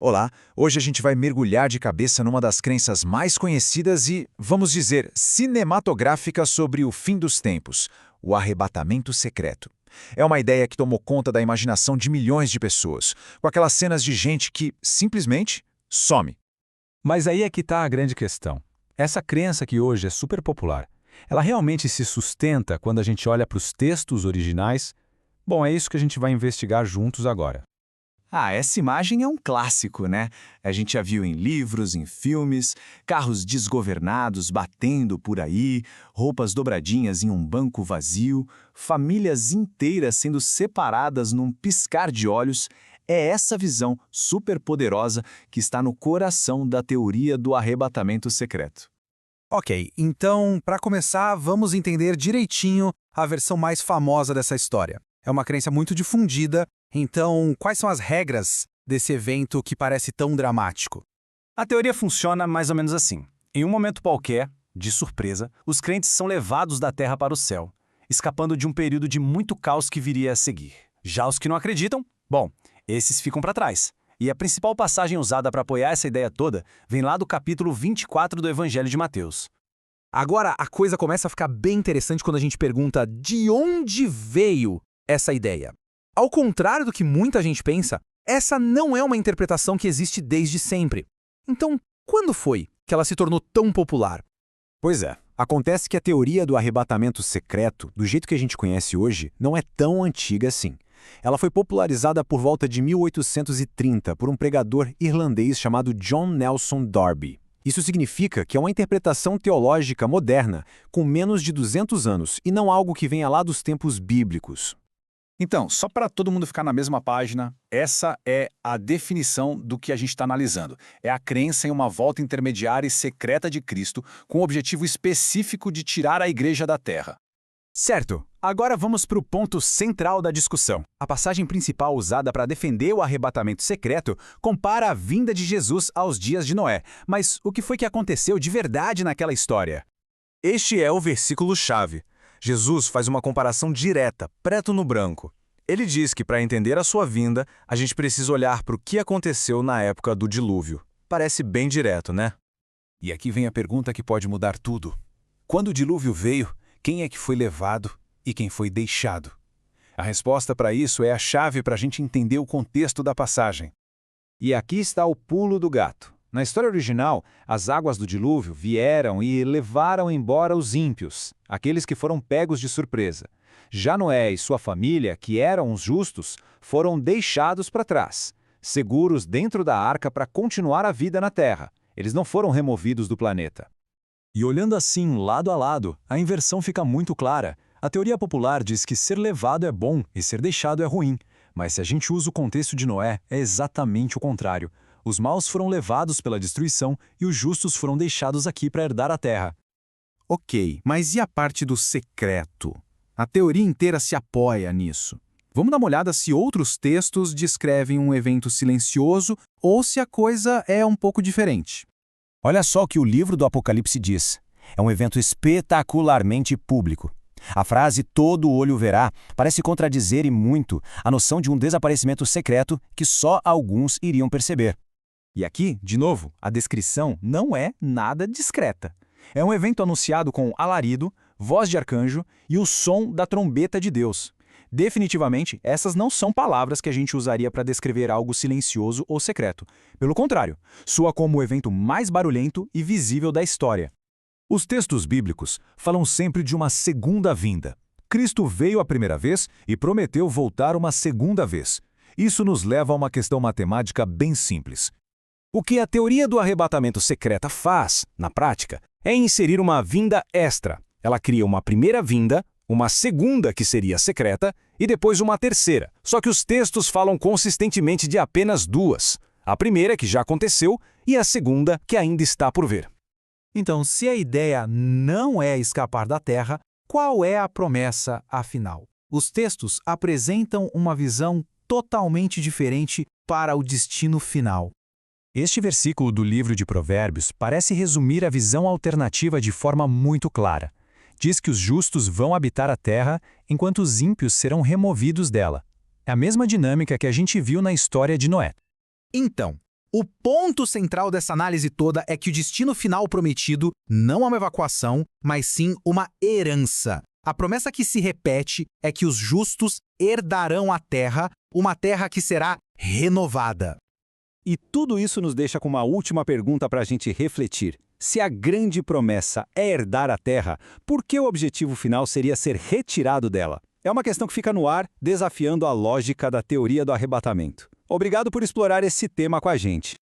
Olá, hoje a gente vai mergulhar de cabeça numa das crenças mais conhecidas e, vamos dizer, cinematográficas sobre o fim dos tempos, o arrebatamento secreto. É uma ideia que tomou conta da imaginação de milhões de pessoas, com aquelas cenas de gente que, simplesmente, some. Mas aí é que está a grande questão. Essa crença que hoje é super popular, ela realmente se sustenta quando a gente olha para os textos originais? Bom, é isso que a gente vai investigar juntos agora. Essa imagem é um clássico, né? A gente já viu em livros, em filmes, carros desgovernados batendo por aí, roupas dobradinhas em um banco vazio, famílias inteiras sendo separadas num piscar de olhos. É essa visão superpoderosa que está no coração da teoria do arrebatamento secreto. Ok, então, para começar, vamos entender direitinho a versão mais famosa dessa história. É uma crença muito difundida, então quais são as regras desse evento que parece tão dramático? A teoria funciona mais ou menos assim. Em um momento qualquer, de surpresa, os crentes são levados da terra para o céu, escapando de um período de muito caos que viria a seguir. Já os que não acreditam, bom, esses ficam para trás. E a principal passagem usada para apoiar essa ideia toda vem lá do capítulo 24 do Evangelho de Mateus. Agora, a coisa começa a ficar bem interessante quando a gente pergunta de onde veio essa ideia. Ao contrário do que muita gente pensa, essa não é uma interpretação que existe desde sempre. Então, quando foi que ela se tornou tão popular? Pois é, acontece que a teoria do arrebatamento secreto, do jeito que a gente conhece hoje, não é tão antiga assim. Ela foi popularizada por volta de 1830 por um pregador irlandês chamado John Nelson Darby. Isso significa que é uma interpretação teológica moderna, com menos de 200 anos, e não algo que venha lá dos tempos bíblicos. Então, só para todo mundo ficar na mesma página, essa é a definição do que a gente está analisando. É a crença em uma volta intermediária e secreta de Cristo, com o objetivo específico de tirar a igreja da terra. Certo, agora vamos para o ponto central da discussão. A passagem principal usada para defender o arrebatamento secreto compara a vinda de Jesus aos dias de Noé. Mas o que foi que aconteceu de verdade naquela história? Este é o versículo-chave. Jesus faz uma comparação direta, preto no branco. Ele diz que para entender a sua vinda, a gente precisa olhar para o que aconteceu na época do dilúvio. Parece bem direto, né? E aqui vem a pergunta que pode mudar tudo. Quando o dilúvio veio, quem é que foi levado e quem foi deixado? A resposta para isso é a chave para a gente entender o contexto da passagem. E aqui está o pulo do gato. Na história original, as águas do dilúvio vieram e levaram embora os ímpios, aqueles que foram pegos de surpresa. Já Noé e sua família, que eram os justos, foram deixados para trás, seguros dentro da arca para continuar a vida na terra. Eles não foram removidos do planeta. E olhando assim, lado a lado, a inversão fica muito clara. A teoria popular diz que ser levado é bom e ser deixado é ruim. Mas se a gente usa o contexto de Noé, é exatamente o contrário. Os maus foram levados pela destruição e os justos foram deixados aqui para herdar a terra. Ok, mas e a parte do secreto? A teoria inteira se apoia nisso. Vamos dar uma olhada se outros textos descrevem um evento silencioso ou se a coisa é um pouco diferente. Olha só o que o livro do Apocalipse diz. É um evento espetacularmente público. A frase "todo olho verá" parece contradizer e muito a noção de um desaparecimento secreto que só alguns iriam perceber. E aqui, de novo, a descrição não é nada discreta. É um evento anunciado com alarido, voz de arcanjo e o som da trombeta de Deus. Definitivamente, essas não são palavras que a gente usaria para descrever algo silencioso ou secreto. Pelo contrário, soa como o evento mais barulhento e visível da história. Os textos bíblicos falam sempre de uma segunda vinda. Cristo veio a primeira vez e prometeu voltar uma segunda vez. Isso nos leva a uma questão matemática bem simples. O que a teoria do arrebatamento secreta faz, na prática, é inserir uma vinda extra. Ela cria uma primeira vinda, uma segunda que seria secreta e depois uma terceira. Só que os textos falam consistentemente de apenas duas. A primeira que já aconteceu e a segunda que ainda está por vir. Então, se a ideia não é escapar da terra, qual é a promessa afinal? Os textos apresentam uma visão totalmente diferente para o destino final. Este versículo do livro de Provérbios parece resumir a visão alternativa de forma muito clara. Diz que os justos vão habitar a terra, enquanto os ímpios serão removidos dela. É a mesma dinâmica que a gente viu na história de Noé. Então, O ponto central dessa análise toda é que o destino final prometido não é uma evacuação, mas sim uma herança. A promessa que se repete é que os justos herdarão a terra, uma terra que será renovada. E tudo isso nos deixa com uma última pergunta para a gente refletir. Se a grande promessa é herdar a terra, por que o objetivo final seria ser retirado dela? É uma questão que fica no ar, desafiando a lógica da teoria do arrebatamento. Obrigado por explorar esse tema com a gente.